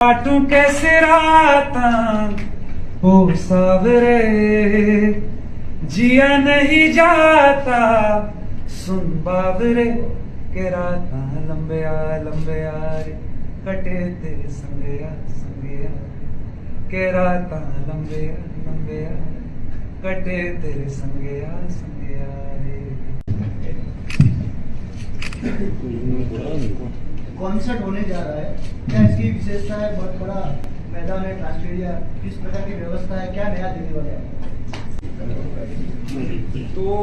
काटूं कैसे राता ओ सावरे, जिया नहीं जाता सुन बावरे, के राता लंबे आ रे कटे तेरे संगया संगया, के राता लंबे आ कटे तेरे संगया संगया रे। कॉन्सर्ट होने जा रहा है, क्या इसकी विशेषता है? बहुत बड़ा मैदान है ट्रांसमीडिया, किस प्रकार की व्यवस्था है, क्या नया देने वाले हैं? तो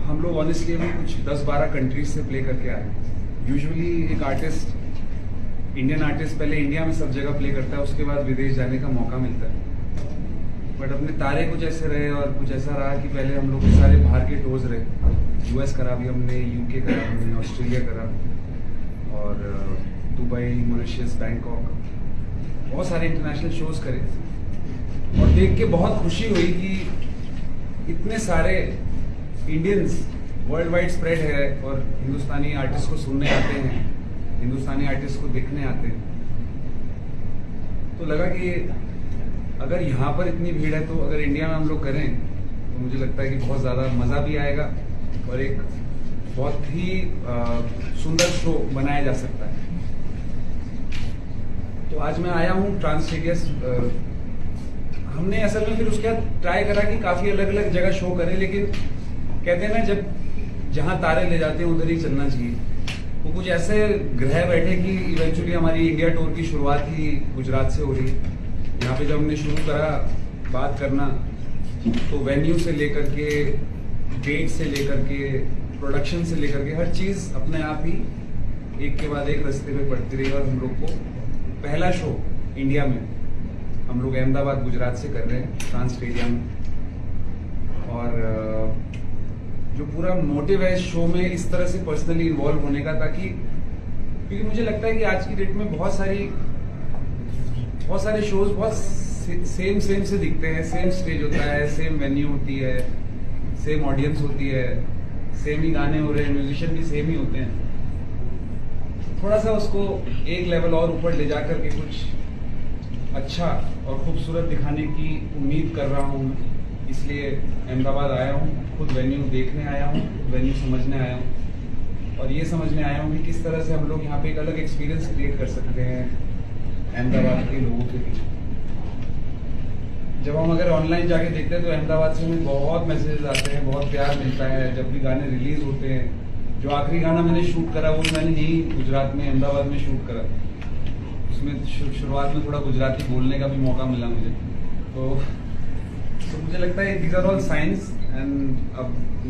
हम लोग ऑनेस्टली अभी कुछ 10-12 कंट्रीज से प्ले करके आए। यूजुअली एक आर्टिस्ट, इंडियन आर्टिस्ट पहले इंडिया में सब जगह प्ले करता है, उसके बाद विदेश जाने का मौका मिलता है। बट अपने तारे कुछ ऐसे रहे और कुछ ऐसा रहा कि पहले हम लोग सारे बाहर के टूर्स रहे। यूएस करा भी हमने, यूके करा हमने, ऑस्ट्रेलिया करा और दुबई, मॉरिशस, बैंकॉक, बहुत सारे इंटरनेशनल शोज करे। और देख के बहुत खुशी हुई कि इतने सारे इंडियंस वर्ल्ड वाइड स्प्रेड है और हिंदुस्तानी आर्टिस्ट को सुनने आते हैं, हिंदुस्तानी आर्टिस्ट को देखने आते हैं। तो लगा कि अगर यहाँ पर इतनी भीड़ है तो अगर इंडिया में हम लोग करें तो मुझे लगता है कि बहुत ज़्यादा मज़ा भी आएगा और एक बहुत ही सुंदर शो बनाया जा सकता है। तो आज मैं आया हूँ ट्रांसमीडिया। हमने असल में फिर उसके बाद ट्राई करा कि काफ़ी अलग अलग जगह शो करें, लेकिन कहते हैं ना जब जहाँ तारे ले जाते हैं उधर ही चलना चाहिए। वो कुछ ऐसे ग्रह बैठे कि इवेंचुअली हमारी इंडिया टूर की शुरुआत ही गुजरात से हो रही है। यहाँ पे जब हमने शुरू करा बात करना तो वेन्यू से लेकर के, डेट से लेकर के, प्रोडक्शन से लेकर के हर चीज़ अपने आप ही एक के बाद एक रास्ते पे पड़ती रही। और हम लोग को पहला शो इंडिया में हम लोग अहमदाबाद गुजरात से कर रहे हैं ट्रांस स्टेडियम में। और जो पूरा मोटिव है इस शो में इस तरह से पर्सनली इन्वॉल्व होने का, ताकि क्योंकि मुझे लगता है कि आज की डेट में बहुत सारे शोज बहुत सेम से दिखते हैं। सेम स्टेज होता है, सेम वेन्यू होती है, सेम ऑडियंस होती है, सेम ही गाने हो रहे हैं, म्यूजिशियन भी सेम ही होते हैं। थोड़ा सा उसको एक लेवल और ऊपर ले जाकर के कुछ अच्छा और खूबसूरत दिखाने की उम्मीद कर रहा हूँ। इसलिए अहमदाबाद आया हूँ, खुद वेन्यू देखने आया हूँ, वेन्यू समझने आया हूँ और ये समझने आया हूँ कि किस तरह से हम लोग यहाँ पे एक अलग एक्सपीरियंस क्रिएट कर सकते हैं अहमदाबाद के लोगों के लिए। जब हम अगर ऑनलाइन जाके देखते हैं तो अहमदाबाद से हमें बहुत मैसेजेस आते हैं, बहुत प्यार मिलता है जब भी गाने रिलीज होते हैं। जो आखिरी गाना मैंने शूट करा वो मैंने यही गुजरात में अहमदाबाद में शूट करा। उसमें शुरुआत में थोड़ा गुजराती बोलने का भी मौका मिला मुझे। तो मुझे लगता है these are all signs and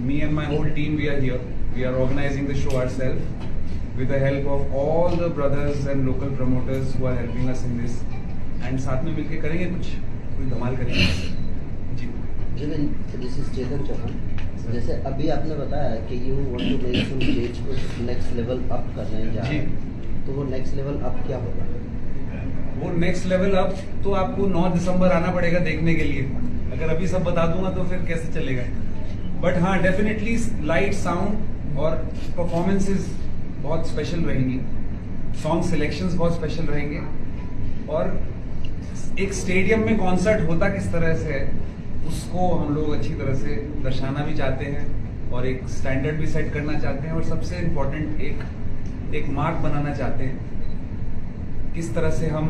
me and my whole team we are here. We are organizing the show ourselves with the help of all the brothers and local promoters who are helping us in this. And साथ में मिलके करेंगे कोई धमाल करेंगे। जी this is Chetan Chauhan. जैसे अभी आपने बताया कि you want to make some stage को नेक्स्ट लेवल अप करने जा रहे हैं, तो वो नेक्स्ट लेवल अप क्या होगा? वो नेक्स्ट लेवल अप तो आपको 9 दिसंबर आना पड़ेगा देखने के लिए। अगर अभी सब बता दूंगा तो फिर कैसे चलेगा। बट हाँ, डेफिनेटली लाइट, साउंड और परफॉर्मेंसेस बहुत स्पेशल रहेंगी, सॉन्ग सिलेक्शंस बहुत स्पेशल रहेंगे और एक स्टेडियम में कॉन्सर्ट होता किस तरह से है उसको हम लोग अच्छी तरह से दर्शाना भी चाहते हैं और एक स्टैंडर्ड भी सेट करना चाहते हैं और सबसे इम्पोर्टेंट एक मार्क बनाना चाहते हैं। किस तरह से हम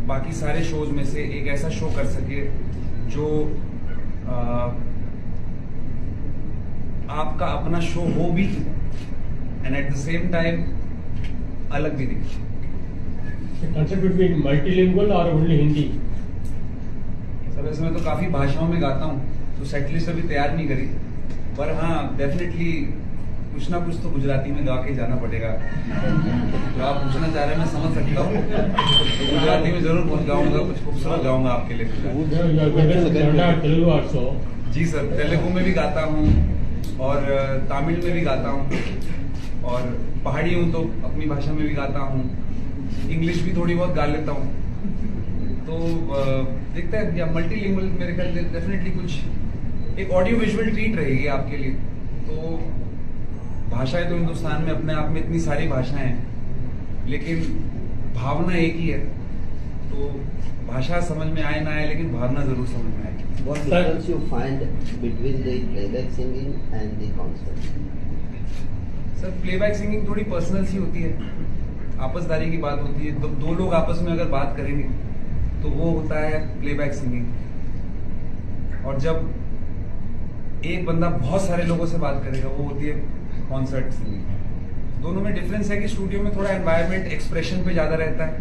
बाकी सारे शोज में से एक ऐसा शो कर सके जो आपका अपना शो हो भी and at the same time अलग भी दिखे। Concept between multilingual or only Hindi? Sir इसमें तो काफी भाषाओं में गाता हूँ, तो सेट लिस्ट अभी तैयार नहीं करी, पर हाँ डेफिनेटली कुछ ना कुछ तो गुजराती में गा के जाना पड़ेगा। जो आप पूछना चाह रहे हैं मैं समझ सकता हूँ, तो गुजराती में जरूर कुछ गाऊंगा, कुछ खूबसूरत गाऊंगा आपके लिए। जी सर, तेलुगु में भी गाता हूँ और तमिल में भी गाता हूँ और पहाड़ी हूँ तो अपनी भाषा में भी गाता हूँ, इंग्लिश भी थोड़ी बहुत गा लेता हूँ। तो देखते हैं या मल्टीलिंगुअल मेरे ख्याल से डेफिनेटली कुछ एक ऑडियो विजुअल ट्रीट रहेगी आपके लिए। तो भाषाएं तो हिंदुस्तान में अपने आप में इतनी सारी भाषाएं हैं, लेकिन भावना एक ही है। तो भाषा समझ में आए ना आए, लेकिन भावना जरूर समझ में आएगी। What difference you find between the playback singing and the concert? Sir playback singing थोड़ी पर्सनल सी होती है, आपसदारी की बात होती है। तो दो लोग आपस में अगर बात करेंगे तो वो होता है प्लेबैक सिंगिंग। और जब एक बंदा बहुत सारे लोगों से बात करेगा वो होती है कॉन्सर्ट सिंगिंग। दोनों में डिफरेंस है कि स्टूडियो में थोड़ा एनवायरनमेंट एक्सप्रेशन पे ज़्यादा रहता है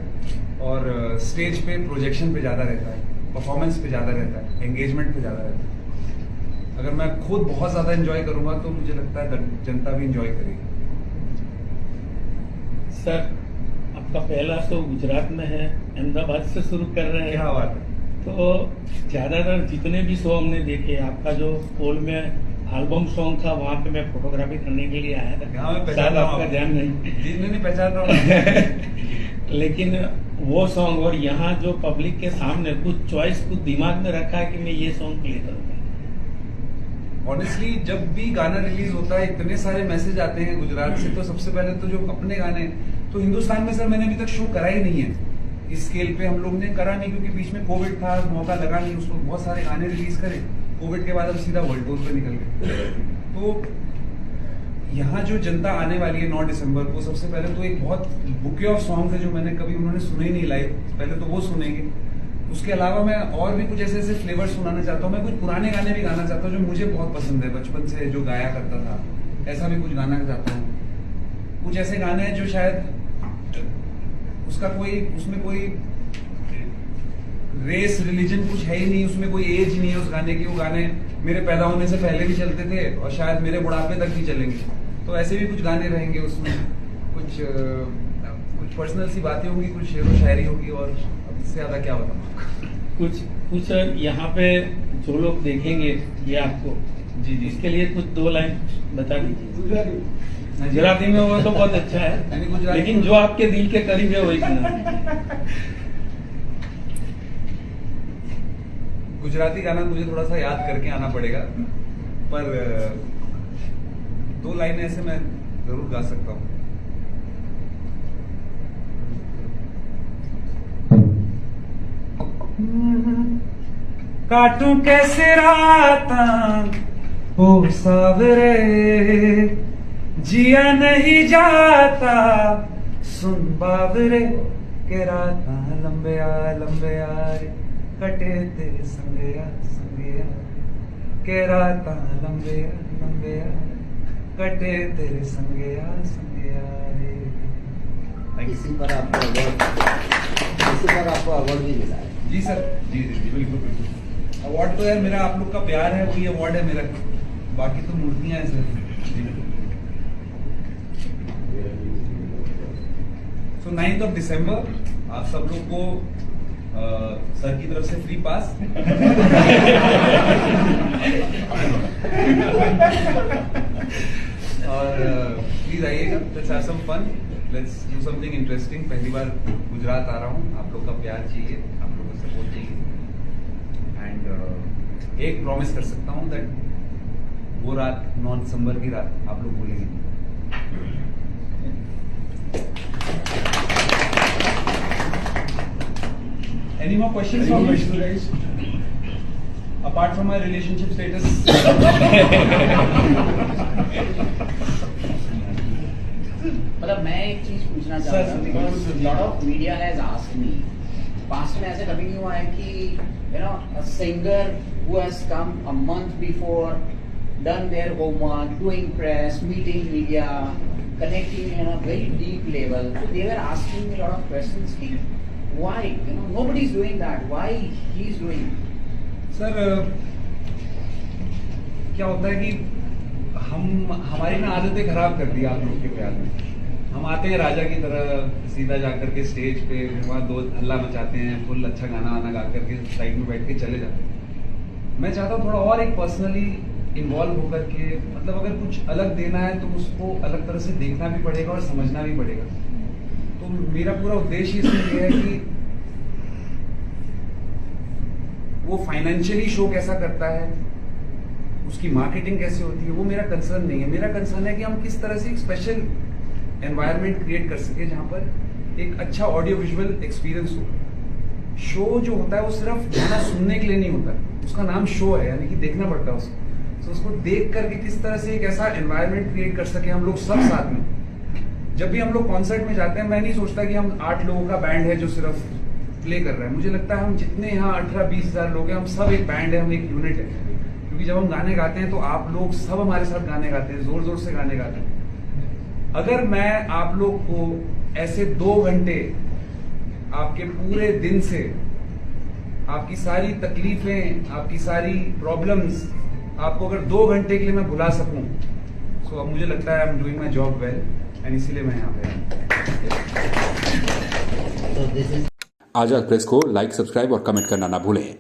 और स्टेज पे प्रोजेक्शन पे ज़्यादा रहता है, परफॉर्मेंस पे ज़्यादा रहता है, एंगेजमेंट पे ज़्यादा रहता है। अगर मैं खुद बहुत ज़्यादा एंजॉय करूंगा तो मुझे लगता है जनता भी एंजॉय करेगी। सर आपका पहला शो गुजरात में है, अहमदाबाद से शुरू कर रहे क्या हैं, बात है। तो ज्यादातर जितने भी शो हमने देखे, आपका जो पोल में एल्बम सॉन्ग था वहाँ पे मैं फोटोग्राफी करने के लिए आया था। हाँ, मैं पहचान शायद रहा हूँ। आपका ध्यान नहीं जी नहीं पहचान रहा हूँ। लेकिन वो सॉन्ग और यहाँ जो पब्लिक के सामने कुछ चॉइस कुछ दिमाग में रखा है कि मैं ये सॉन्ग प्ले करूँगा। ऑनेस्टली जब भी गाना रिलीज होता है इतने सारे मैसेज आते हैं गुजरात से। तो सबसे पहले तो जो अपने गाने, तो हिंदुस्तान में सर मैंने अभी तक शो करा ही नहीं है इस स्केल पे। हम लोग ने करा नहीं क्योंकि बीच में कोविड था, मौका लगा नहीं उसको। बहुत सारे गाने रिलीज करे, कोविड के बाद अब सीधा वर्ल्ड टूर पे निकल गए। तो यहाँ जो जनता आने वाली है 9 दिसंबर को, सबसे पहले तो एक बहुत बुके ऑफ सॉन्ग्स है जो मैंने कभी उन्होंने सुने ही नहीं लाइव, पहले तो वो सुनेंगे। उसके अलावा मैं और भी कुछ ऐसे ऐसे फ्लेवर सुनाना चाहता हूँ। मैं कुछ पुराने गाने भी गाना चाहता हूँ जो मुझे बहुत पसंद है, बचपन से जो गाया करता था, ऐसा भी कुछ गाना चाहता हूँ। कुछ ऐसे गाने हैं जो शायद उसमें कोई रेस रिलीजन कुछ है ही नहीं, उसमें कोई एज नहीं है उस गाने की। वो गाने मेरे पैदा होने से पहले भी चलते थे और शायद मेरे बुढ़ापे तक भी चलेंगे। तो ऐसे भी कुछ गाने रहेंगे उसमें। कुछ पर्सनल सी बातें होंगी, कुछ शेर व शायरी होगी, और अब इससे ज्यादा क्या बताऊँ। कुछ यहाँ पे जो लोग देखेंगे ये आपको, जी जी इसके लिए कुछ 2 लाइन बता दीजिए। हाँ जी। गुजराती में वो तो बहुत अच्छा यानी है, गुजराती लेकिन जो आपके दिल के करीब है वही सुना। गुजराती गाना मुझे थोड़ा सा याद करके आना पड़ेगा, पर 2 लाइन ऐसे मैं जरूर गा सकता हूँ। काटूं कैसे राता ओ सावरे, जिया नहीं जाता सुन बावरे, के राता लंबे आ रे कटे तेरे संगया संगया, के राता लंबे आ कटे तेरे संगया संगया रे। इसी पर आपको अवार्ड भी मिला है। जी सर, जी जी जी बिल्कुल बिल्कुल। अवार्ड तो यार मेरा आप लोग का प्यार है, वही अवार्ड है मेरा, बाकी तो मूर्तियां हैं सर। सो 9 दिसंबर आप सब लोग को सर की तरफ से फ्री पास। और प्लीज आइएगा, let's have some fun, let's do something interesting. पहली बार गुजरात आ रहा हूँ, आप लोग का प्यार चाहिए, आप लोग का सपोर्ट चाहिए। एंड एक प्रॉमिस कर सकता हूँ दैट वो रात 9 दिसंबर की रात आप लोग भूलेंगे। Any more questions? Apart from my relationship status. मतलब मैं एक चीज पूछना Sir, चाहता हूँ, something because good. lot of media has asked me, past में ऐसे कभी नहीं हुआ है कि a singer who has come a month before, done their homework, doing press, meeting media, connecting in a very deep level. So they were asking me a lot of questions. कि why? Nobody is doing that. Why he is doing? Sir क्या होता है कि हमारी ना आदतें खराब कर दी आप लोग के प्यार में। हम आते हैं राजा की तरह, सीधा जाकर के स्टेज पे वहाँ 2 हल्ला मचाते हैं, फुल अच्छा गाना वाना गा करके साइड में बैठ के चले जाते हैं। मैं चाहता हूँ थोड़ा और एक पर्सनली इन्वॉल्व होकर के, मतलब अगर कुछ अलग देना है तो उसको अलग तरह से देखना भी पड़ेगा और समझना भी पड़ेगा। तो मेरा पूरा उद्देश्य इसमें यह है कि वो फाइनेंशियली शो कैसा करता है, उसकी मार्केटिंग कैसे होती है, वो मेरा कंसर्न नहीं है। मेरा कंसर्न है कि हम किस तरह से एक स्पेशल एनवायरनमेंट क्रिएट कर सके जहां पर एक अच्छा ऑडियो विजुअल एक्सपीरियंस हो। शो जो होता है वो सिर्फ गाना सुनने के लिए नहीं होता, उसका नाम शो है, यानी कि देखना पड़ता है उसको। तो उसको देख करके किस तरह से एक ऐसा एनवायरनमेंट क्रिएट कर सके हम लोग सब साथ में। जब भी हम लोग कॉन्सर्ट में जाते हैं, मैं नहीं सोचता कि हम 8 लोगों का बैंड है जो सिर्फ प्ले कर रहा है। मुझे लगता है हम जितने यहाँ 18-20 हज़ार लोग हैं, हम सब एक बैंड है, हम एक यूनिट है। क्योंकि जब हम गाने गाते हैं तो आप लोग सब हमारे साथ गाने गाते हैं, जोर जोर से गाने गाते हैं। अगर मैं आप लोग को ऐसे 2 घंटे आपके पूरे दिन से आपकी सारी तकलीफें, आपकी सारी प्रॉब्लम्स, आपको अगर 2 घंटे के लिए मैं भुला सकूं, तो अब मुझे लगता है I am doing my job well, and इसीलिए मैं यहाँ पे हूँ। So this is Azad press को लाइक, सब्सक्राइब और कमेंट करना ना भूलें।